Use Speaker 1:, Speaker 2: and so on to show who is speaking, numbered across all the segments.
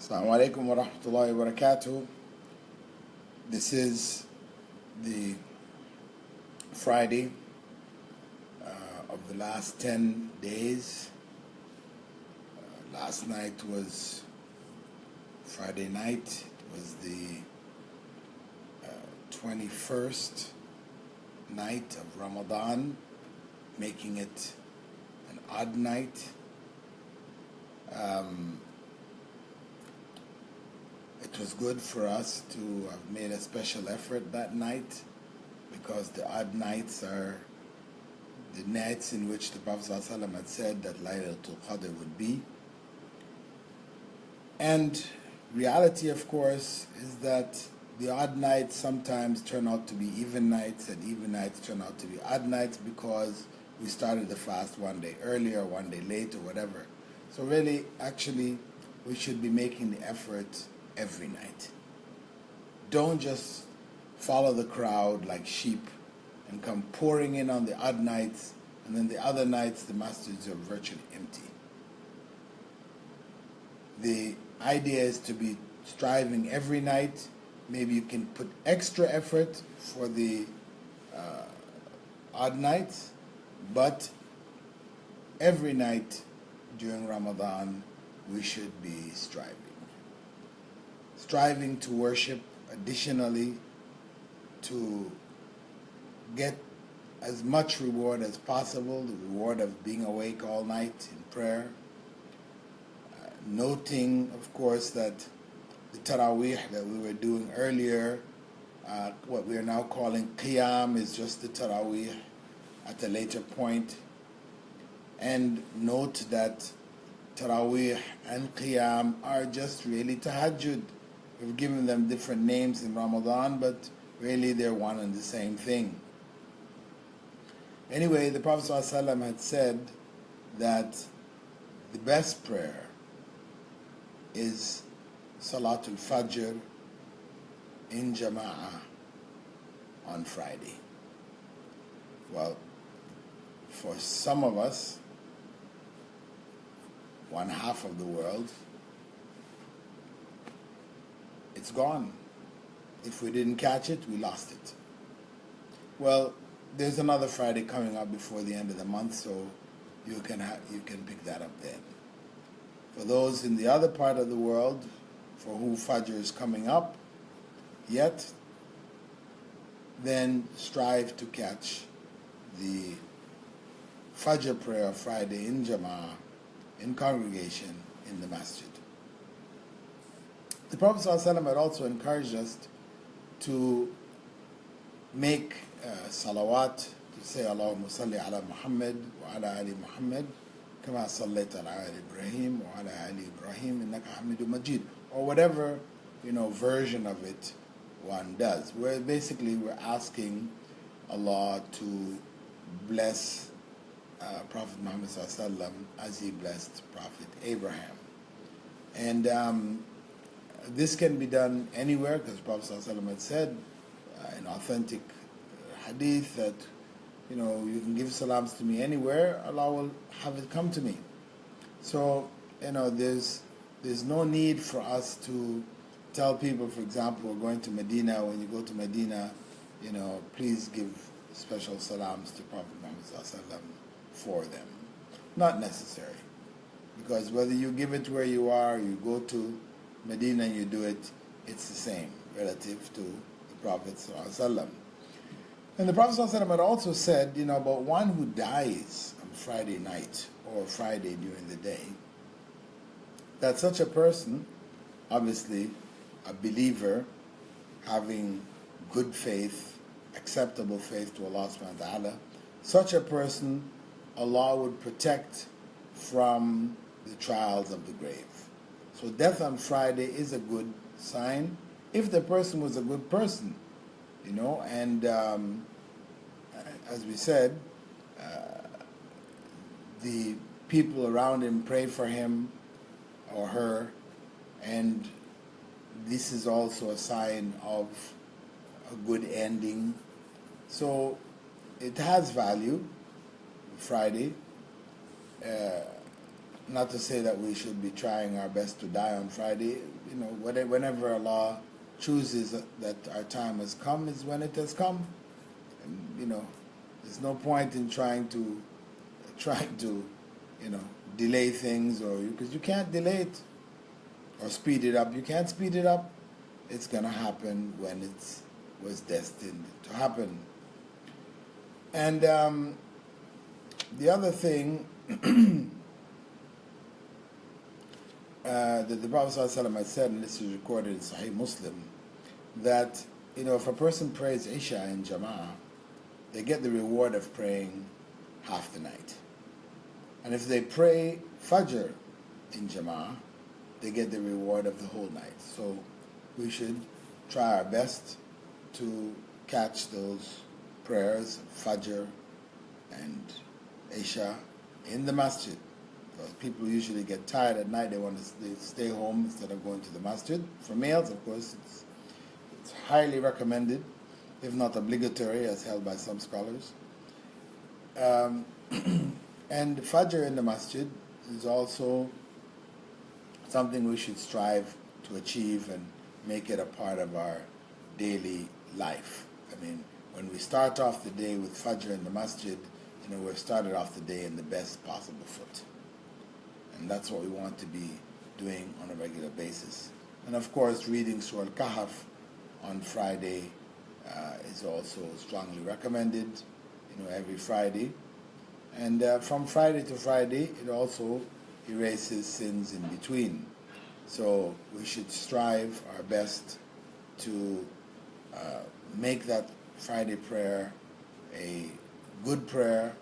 Speaker 1: Assalamu alaikum wa rahmatullahi wa barakatuh. This is the Friday of the last 10 days. Last night was Friday night. It was the 21st night of Ramadan, making it an odd night. It was good for us to have made a special effort that night, because the odd nights are the nights in which the Prophet ﷺ had said that Laylatul Qadr would be. And reality, of course, is that the odd nights sometimes turn out to be even nights, and even nights turn out to be odd nights because we started the fast one day earlier, one day late, or whatever. So really, actually, we should be making the effort every night. Don't just follow the crowd like sheep and come pouring in on the odd nights, and then the other nights the masjids are virtually empty. The idea is to be striving every night. Maybe you can put extra effort for the odd nights, but every night during Ramadan we should be striving to worship, additionally to get as much reward as possible, the reward of being awake all night in prayer. Noting, of course, that the Taraweeh that we were doing earlier, what we are now calling Qiyam, is just the Taraweeh at a later point. And note that Taraweeh and Qiyam are just really Tahajjud. We've given them different names in Ramadan, but really they're one and the same thing. Anyway, the Prophet ﷺ had said that the best prayer is Salatul Fajr in Jama'ah on Friday. Well, for some of us, one half of the world, it's gone. If we didn't catch it, we lost it. Well, there's another Friday coming up before the end of the month, so you can pick that up then. For those in the other part of the world for who Fajr is coming up yet, then strive to catch the Fajr prayer Friday in Jama'ah, in congregation, in the masjid. The Prophet ﷺ had also encouraged us to make salawat, to say Allahumma salli ala Muhammad wa ala ali Muhammad kama sallaita ala ali Ibrahim wa ala ali Ibrahim innaka Hamidum Majid, or whatever version of it one does. We're asking Allah to bless Prophet Muhammad ﷺ as he blessed Prophet Abraham. And this can be done anywhere, because Prophet ﷺ had said in authentic hadith that you can give salams to me anywhere, Allah will have it come to me. So there's no need for us to tell people, for example, we're going to Medina. When you go to Medina, please give special salams to Prophet Muhammad ﷺ for them. Not necessary, because whether you give it where you are, you go to Medina and you do it, it's the same relative to the Prophet ﷺ. And the Prophet ﷺ had also said, about one who dies on Friday night or Friday during the day, that such a person, obviously a believer, having good faith, acceptable faith to Allah subhanahu wa ta'ala, such a person Allah would protect from the trials of the grave. So death on Friday is a good sign if the person was a good person, and as we said, the people around him pray for him or her, and this is also a sign of a good ending. So it has value, Friday. not to say that we should be trying our best to die on Friday. You know, whenever Allah chooses that our time has come is when it has come. And, you know, there's no point in trying to, you know, delay things, or because you can't delay it or speed it up. You can't speed it up. It's going to happen when it was destined to happen. And the other thing that the Prophet ﷺ had said, and this is recorded in Sahih Muslim, that, you know, if a person prays Isha in Jama'ah, they get the reward of praying half the night. And if they pray Fajr in Jama'ah, they get the reward of the whole night. So we should try our best to catch those prayers, Fajr and Isha, in the masjid. Because people usually get tired at night, they want to stay home instead of going to the masjid. For males, of course, it's highly recommended, if not obligatory, as held by some scholars. And Fajr in the masjid is also something we should strive to achieve and make it a part of our daily life. I mean, when we start off the day with Fajr in the masjid, you know, we've started off the day in the best possible foot. And that's what we want to be doing on a regular basis. And of course, reading Surah Al-Kahf on Friday is also strongly recommended, you know, every Friday. And from Friday to Friday, it also erases sins in between. So we should strive our best to make that Friday prayer a good prayer,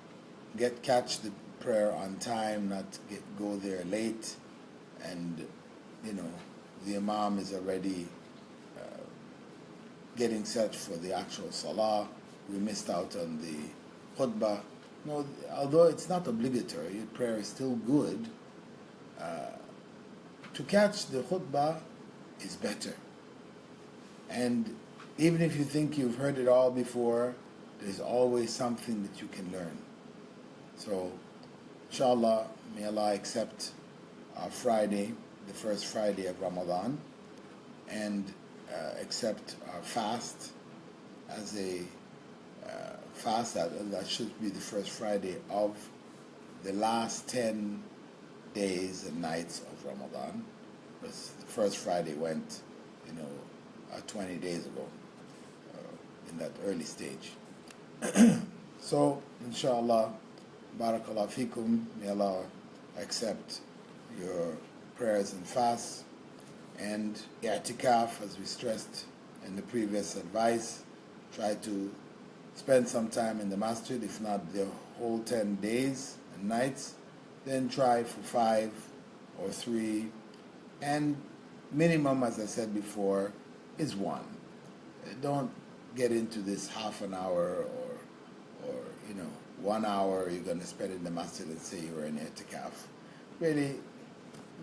Speaker 1: catch the prayer on time, not go there late, and, you know, the Imam is already getting set for the actual Salah. We missed out on the khutbah. No, although it's not obligatory, prayer is still good. To catch the khutbah is better. And even if you think you've heard it all before, there's always something that you can learn. So, inshallah, may Allah accept our Friday, the first Friday of Ramadan, and accept our fast as a fast that should be the first Friday of the last 10 days and nights of Ramadan. Because the first Friday went, you know, 20 days ago, in that early stage. So, inshallah, barakallah fikum, may Allah accept your prayers and fasts. And i'tikaf, as we stressed in the previous advice, try to spend some time in the masjid, if not the whole 10 days and nights. Then try for 5 or 3, and minimum, as I said before, is 1. Don't get into this half an hour or you know, 1 hour you're going to spend in the masjid and say you're in i'tikaf. Really,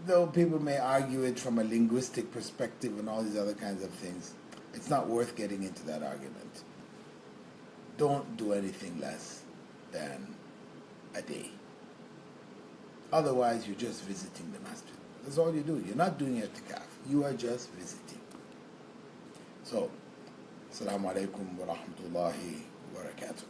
Speaker 1: though people may argue it from a linguistic perspective and all these other kinds of things, it's not worth getting into that argument. Don't do anything less than a day. Otherwise, you're just visiting the masjid. That's all you do. You're not doing i'tikaf. You are just visiting. So, Assalamu alaikum wa rahmatullahi wa barakatuh.